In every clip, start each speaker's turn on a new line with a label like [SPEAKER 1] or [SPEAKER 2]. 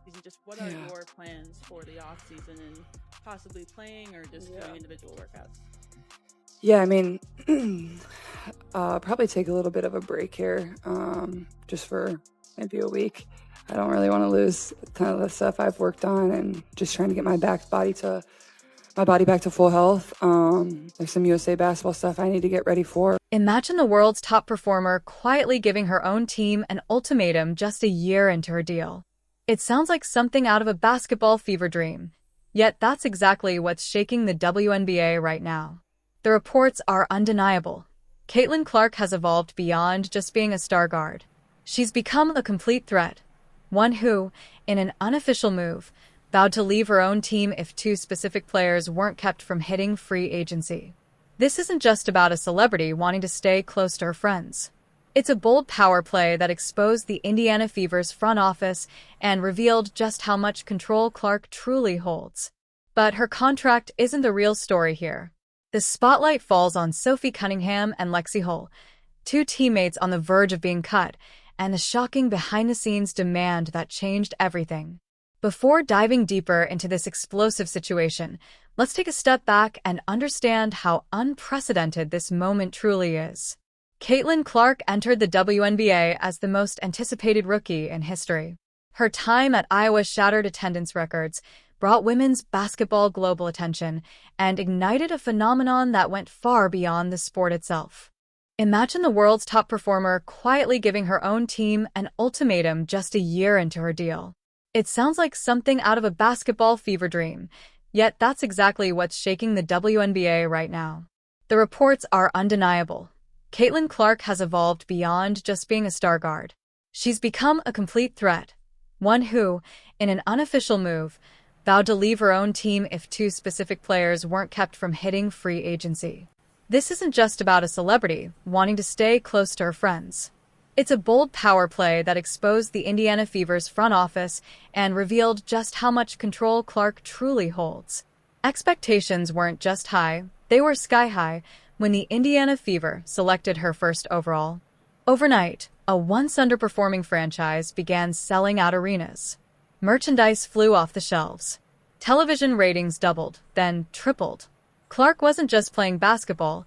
[SPEAKER 1] offseason. Just what are your plans for the offseason and possibly playing or just doing individual workouts?
[SPEAKER 2] Yeah, I mean, probably take a little bit of a break here, just for maybe a week. I don't really want to lose kind of the stuff I've worked on, and just trying to get my body back to full health. There's some USA basketball stuff I need to get ready for.
[SPEAKER 3] Imagine the world's top performer quietly giving her own team an ultimatum just a year into her deal. It sounds like something out of a basketball fever dream. Yet that's exactly what's shaking the WNBA right now. The reports are undeniable. Caitlin Clark has evolved beyond just being a star guard. She's become a complete threat, one who, in an unofficial move, vowed to leave her own team if two specific players weren't kept from hitting free agency. This isn't just about a celebrity wanting to stay close to her friends. It's a bold power play that exposed the Indiana Fever's front office and revealed just how much control Clark truly holds. But her contract isn't the real story here. The spotlight falls on Sophie Cunningham and Lexie Hull, two teammates on the verge of being cut, and the shocking behind-the-scenes demand that changed everything. Before diving deeper into this explosive situation, let's take a step back and understand how unprecedented this moment truly is. Caitlin Clark entered the WNBA as the most anticipated rookie in history. Her time at Iowa shattered attendance records, brought women's basketball global attention, and ignited a phenomenon that went far beyond the sport itself. Imagine the world's top performer quietly giving her own team an ultimatum just a year into her deal. It sounds like something out of a basketball fever dream, yet that's exactly what's shaking the WNBA right now. The reports are undeniable. Caitlin Clark has evolved beyond just being a star guard. She's become a complete threat, one who, in an unofficial move, vowed to leave her own team if two specific players weren't kept from hitting free agency. This isn't just about a celebrity wanting to stay close to her friends. It's a bold power play that exposed the Indiana Fever's front office and revealed just how much control Clark truly holds. Expectations weren't just high, they were sky high when the Indiana Fever selected her first overall. Overnight, a once underperforming franchise began selling out arenas. Merchandise flew off the shelves. Television ratings doubled, then tripled. Clark wasn't just playing basketball.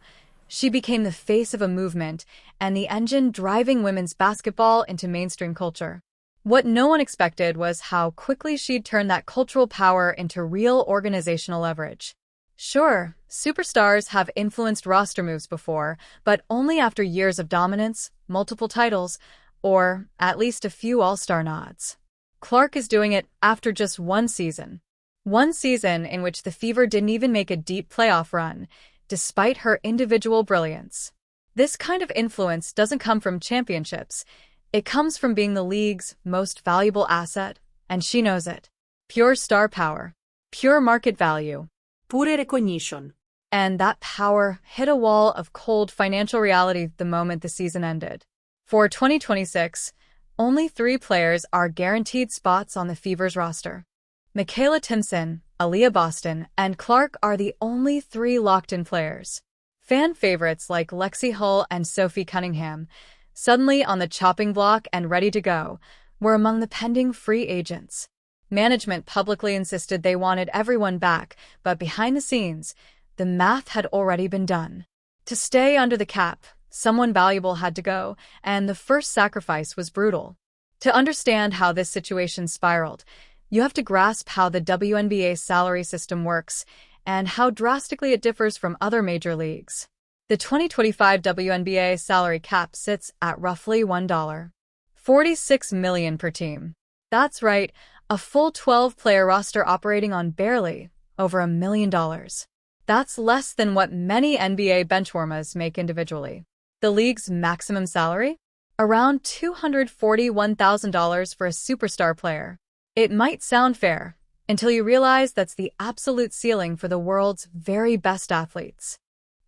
[SPEAKER 3] She became the face of a movement and the engine driving women's basketball into mainstream culture. What no one expected was how quickly she'd turn that cultural power into real organizational leverage. Sure, superstars have influenced roster moves before, but only after years of dominance, multiple titles, or at least a few all-star nods. Clark is doing it after just one season. One season in which the Fever didn't even make a deep playoff run, despite her individual brilliance. This kind of influence doesn't come from championships. It comes from being the league's most valuable asset, and she knows it. Pure star power. Pure market value.
[SPEAKER 4] Pure recognition.
[SPEAKER 3] And that power hit a wall of cold financial reality the moment the season ended. For 2026, only 3 players are guaranteed spots on the Fever's roster. Michaela Timpson, Aaliyah Boston, and Clark are the only 3 locked-in players. Fan favorites like Lexie Hull and Sophie Cunningham, suddenly on the chopping block and ready to go, were among the pending free agents. Management publicly insisted they wanted everyone back, but behind the scenes, the math had already been done. To stay under the cap, someone valuable had to go, and the first sacrifice was brutal. To understand how this situation spiraled, you have to grasp how the WNBA salary system works and how drastically it differs from other major leagues. The 2025 WNBA salary cap sits at roughly $1.46 million per team. That's right, a full 12-player roster operating on barely over $1 million. That's less than what many NBA benchwarmers make individually. The league's maximum salary? Around $241,000 for a superstar player. It might sound fair, until you realize that's the absolute ceiling for the world's very best athletes.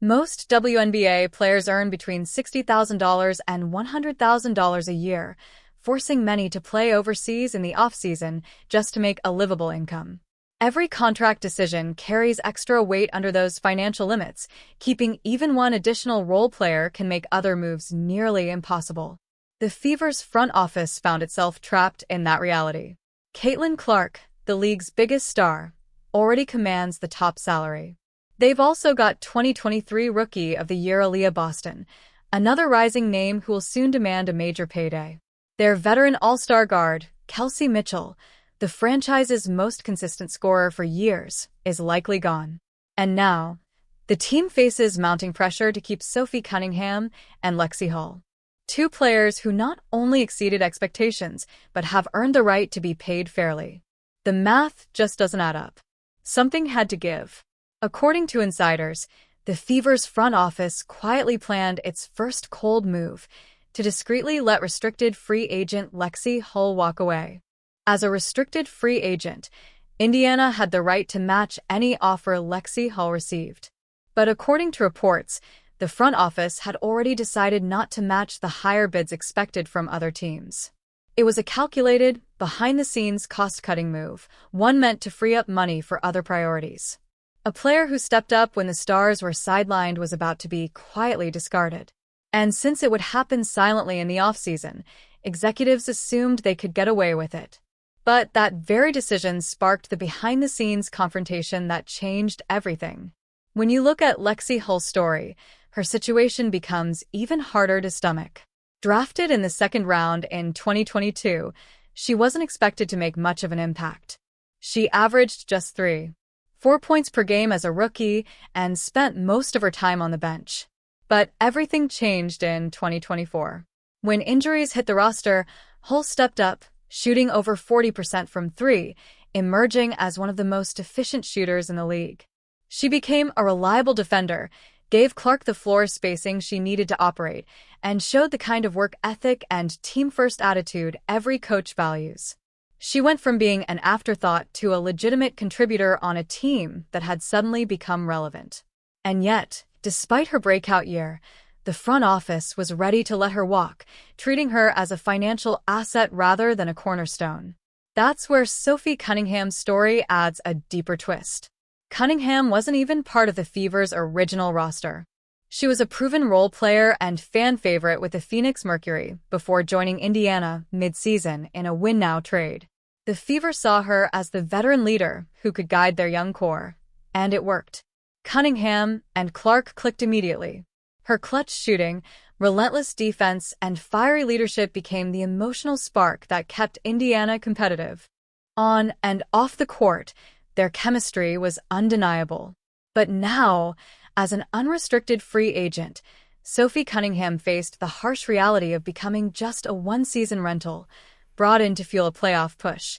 [SPEAKER 3] Most WNBA players earn between $60,000 and $100,000 a year, forcing many to play overseas in the off-season just to make a livable income. Every contract decision carries extra weight under those financial limits, keeping even one additional role player can make other moves nearly impossible. The Fever's front office found itself trapped in that reality. Caitlin Clark, the league's biggest star, already commands the top salary. They've also got 2023 Rookie of the Year Aaliyah Boston, another rising name who will soon demand a major payday. Their veteran all-star guard, Kelsey Mitchell, the franchise's most consistent scorer for years, is likely gone. And now, the team faces mounting pressure to keep Sophie Cunningham and Lexie Hull, two players who not only exceeded expectations, but have earned the right to be paid fairly. The math just doesn't add up. Something had to give. According to insiders, the Fever's front office quietly planned its first cold move to discreetly let restricted free agent Lexie Hull walk away. As a restricted free agent, Indiana had the right to match any offer Lexie Hull received. But according to reports, the front office had already decided not to match the higher bids expected from other teams. It was a calculated, behind-the-scenes cost-cutting move, one meant to free up money for other priorities. A player who stepped up when the Stars were sidelined was about to be quietly discarded. And since it would happen silently in the offseason, executives assumed they could get away with it. But that very decision sparked the behind-the-scenes confrontation that changed everything. When you look at Lexie Hull's story, her situation becomes even harder to stomach. Drafted in the second round in 2022, she wasn't expected to make much of an impact. She averaged just 3.4 points per game as a rookie and spent most of her time on the bench. But everything changed in 2024. When injuries hit the roster, Hull stepped up, shooting over 40% from three, emerging as one of the most efficient shooters in the league. She became a reliable defender, gave Clark the floor spacing she needed to operate, and showed the kind of work ethic and team-first attitude every coach values. She went from being an afterthought to a legitimate contributor on a team that had suddenly become relevant. And yet, despite her breakout year, the front office was ready to let her walk, treating her as a financial asset rather than a cornerstone. That's where Sophie Cunningham's story adds a deeper twist. Cunningham wasn't even part of the Fever's original roster. She was a proven role player and fan favorite with the Phoenix Mercury before joining Indiana mid-season in a win-now trade. The Fever saw her as the veteran leader who could guide their young core, and it worked. Cunningham and Clark clicked immediately. Her clutch shooting, relentless defense, and fiery leadership became the emotional spark that kept Indiana competitive. On and off the court, their chemistry was undeniable. But now, as an unrestricted free agent, Sophie Cunningham faced the harsh reality of becoming just a one-season rental, brought in to fuel a playoff push,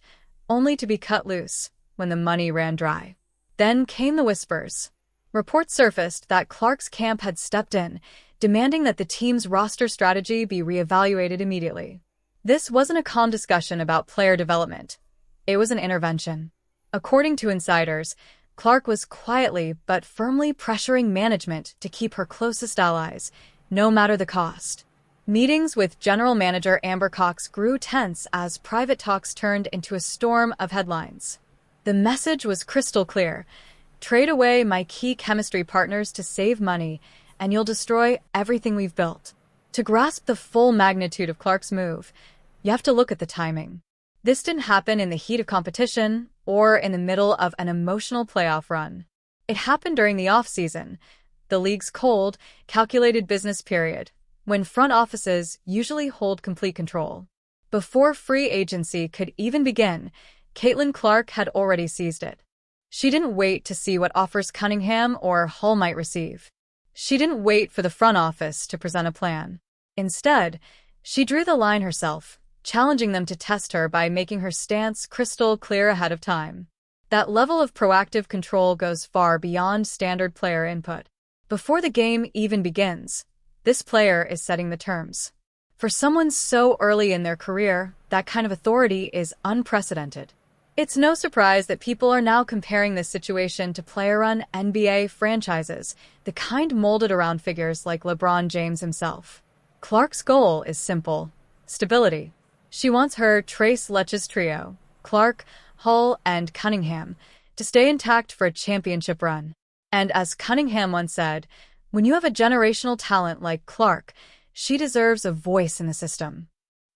[SPEAKER 3] only to be cut loose when the money ran dry. Then came the whispers. Reports surfaced that Clark's camp had stepped in, demanding that the team's roster strategy be reevaluated immediately. This wasn't a calm discussion about player development. It was an intervention. According to insiders, Clark was quietly but firmly pressuring management to keep her closest allies, no matter the cost. Meetings with general manager Amber Cox grew tense as private talks turned into a storm of headlines. The message was crystal clear. Trade away my key chemistry partners to save money, and you'll destroy everything we've built. To grasp the full magnitude of Clark's move, you have to look at the timing. This didn't happen in the heat of competition or in the middle of an emotional playoff run. It happened during the off-season, the league's cold, calculated business period, when front offices usually hold complete control. Before free agency could even begin, Caitlin Clark had already seized it. She didn't wait to see what offers Cunningham or Hull might receive. She didn't wait for the front office to present a plan. Instead, she drew the line herself, challenging them to test her by making her stance crystal clear ahead of time. That level of proactive control goes far beyond standard player input. Before the game even begins, this player is setting the terms. For someone so early in their career, that kind of authority is unprecedented. It's no surprise that people are now comparing this situation to player-run NBA franchises, the kind molded around figures like LeBron James himself. Clark's goal is simple: stability. She wants her Tres Leches trio, Clark, Hull, and Cunningham, to stay intact for a championship run. And as Cunningham once said, when you have a generational talent like Clark, she deserves a voice in the system.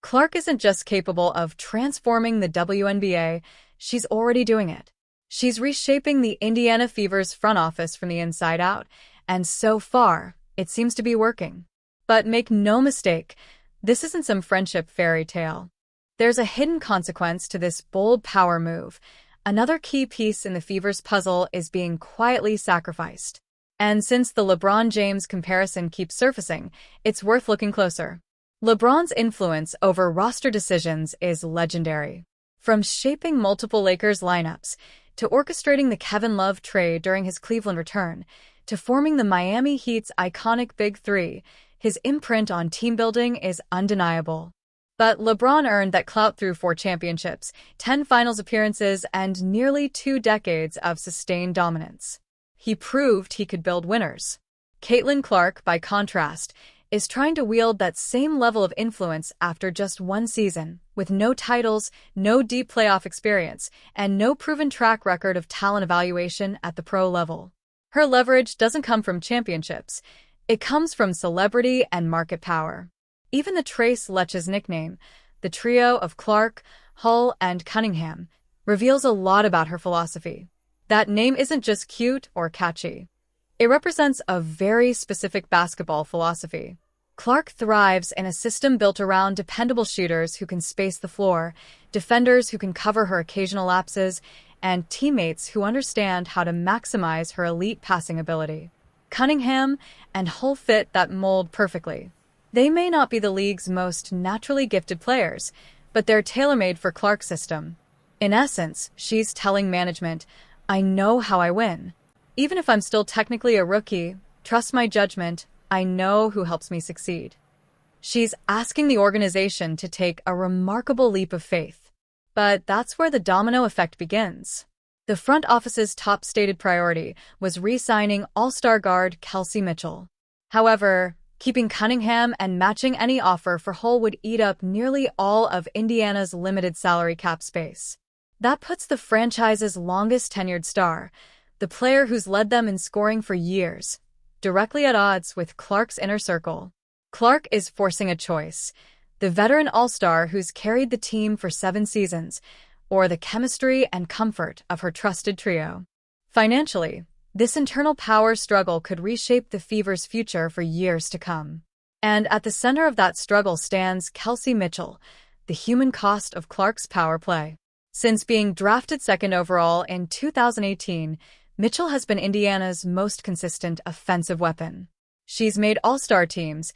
[SPEAKER 3] Clark isn't just capable of transforming the WNBA, she's already doing it. She's reshaping the Indiana Fever's front office from the inside out, and so far, it seems to be working. But make no mistake, this isn't some friendship fairy tale. There's a hidden consequence to this bold power move. Another key piece in the Fever's puzzle is being quietly sacrificed. And since the LeBron James comparison keeps surfacing, it's worth looking closer. LeBron's influence over roster decisions is legendary. From shaping multiple Lakers lineups, to orchestrating the Kevin Love trade during his Cleveland return, to forming the Miami Heat's iconic Big Three, his imprint on team building is undeniable. But LeBron earned that clout through 4 championships, 10 finals appearances, and nearly 2 decades of sustained dominance. He proved he could build winners. Caitlin Clark, by contrast, is trying to wield that same level of influence after just 1 season, with no titles, no deep playoff experience, and no proven track record of talent evaluation at the pro level. Her leverage doesn't come from championships. It comes from celebrity and market power. Even the Trace Lexie's nickname, the trio of Clark, Hull, and Cunningham, reveals a lot about her philosophy. That name isn't just cute or catchy. It represents a very specific basketball philosophy. Clark thrives in a system built around dependable shooters who can space the floor, defenders who can cover her occasional lapses, and teammates who understand how to maximize her elite passing ability. Cunningham and Hull fit that mold perfectly. They may not be the league's most naturally gifted players, but they're tailor-made for Clark's system. In essence, she's telling management, I know how I win. Even if I'm still technically a rookie, trust my judgment, I know who helps me succeed. She's asking the organization to take a remarkable leap of faith. But that's where the domino effect begins. The front office's top stated priority was re-signing all-star guard Kelsey Mitchell. However, keeping Cunningham and matching any offer for Hull would eat up nearly all of Indiana's limited salary cap space. That puts the franchise's longest tenured star, the player who's led them in scoring for years, directly at odds with Clark's inner circle. Clark is forcing a choice: the veteran all-star who's carried the team for 7 seasons, or the chemistry and comfort of her trusted trio. Financially, this internal power struggle could reshape the Fever's future for years to come. And at the center of that struggle stands Kelsey Mitchell, the human cost of Clark's power play. Since being drafted 2nd overall in 2018, Mitchell has been Indiana's most consistent offensive weapon. She's made all-star teams,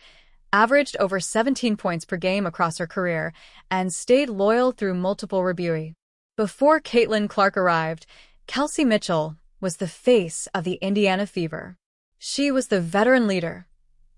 [SPEAKER 3] averaged over 17 points per game across her career, and stayed loyal through multiple rebuts. Before Caitlin Clark arrived, Kelsey Mitchell was the face of the Indiana Fever. She was the veteran leader,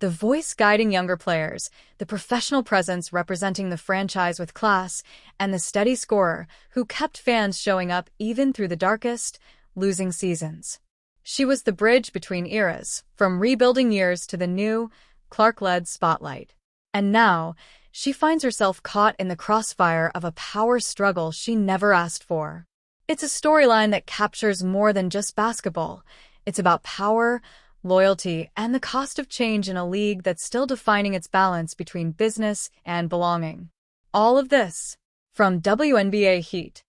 [SPEAKER 3] the voice guiding younger players, the professional presence representing the franchise with class, and the steady scorer who kept fans showing up even through the darkest, losing seasons. She was the bridge between eras, from rebuilding years to the new, Clark-led spotlight. And now, she finds herself caught in the crossfire of a power struggle she never asked for. It's a storyline that captures more than just basketball. It's about power, loyalty, and the cost of change in a league that's still defining its balance between business and belonging. All of this, from WNBA heat